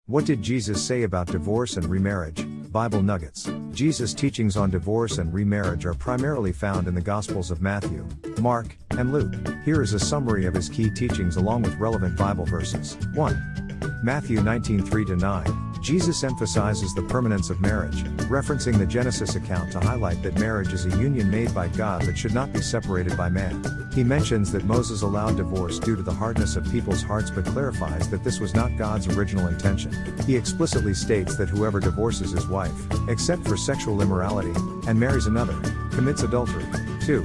What did Jesus say about divorce and remarriage? Bible nuggets. Jesus' teachings on divorce and remarriage are primarily found in the Gospels of Matthew, Mark, and Luke. Here is a summary of his key teachings along with relevant Bible verses. 1. Matthew 19:3-9. Jesus emphasizes the permanence of marriage, referencing the Genesis account to highlight that marriage is a union made by God that should not be separated by man. He mentions that Moses allowed divorce due to the hardness of people's hearts but clarifies that this was not God's original intention. He explicitly states that whoever divorces his wife, except for sexual immorality, and marries another, commits adultery. 2.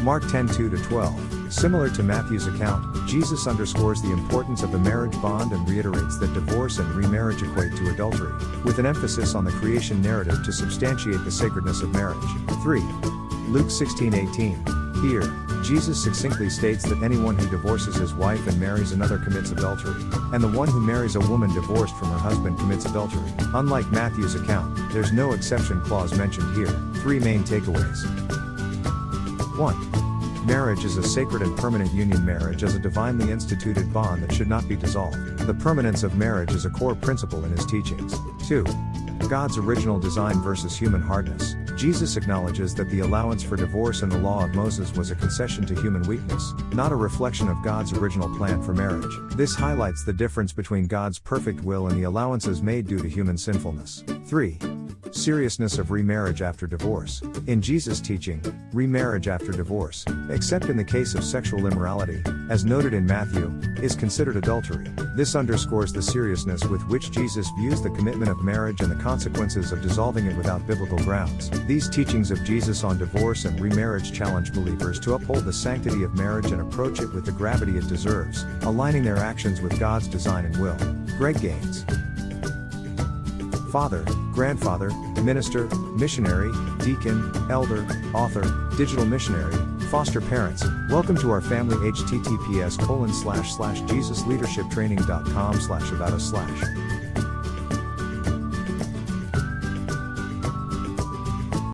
Mark 10:2-12. Similar to Matthew's account, Jesus underscores the importance of the marriage bond and reiterates that divorce and remarriage equate to adultery, with an emphasis on the creation narrative to substantiate the sacredness of marriage. 3. Luke 16:18. Here, Jesus succinctly states that anyone who divorces his wife and marries another commits adultery, and the one who marries a woman divorced from her husband commits adultery. Unlike Matthew's account, there's no exception clause mentioned here. 3 main takeaways. 1. Marriage is a sacred and permanent union. Marriage is a divinely instituted bond that should not be dissolved. The permanence of marriage is a core principle in his teachings. 2. God's original design versus human hardness. Jesus acknowledges that the allowance for divorce in the law of Moses was a concession to human weakness, not a reflection of God's original plan for marriage. This highlights the difference between God's perfect will and the allowances made due to human sinfulness. 3. Seriousness of remarriage after divorce. In Jesus' teaching, remarriage after divorce, except in the case of sexual immorality, as noted in Matthew, is considered adultery. This underscores the seriousness with which Jesus views the commitment of marriage and the consequences of dissolving it without biblical grounds. These teachings of Jesus on divorce and remarriage challenge believers to uphold the sanctity of marriage and approach it with the gravity it deserves, aligning their actions with God's design and will. Greg Gaines. Father, grandfather, minister, missionary, deacon, elder, author, digital missionary, foster parents. Welcome to our family. https://jesusleadershiptraining.com/about us/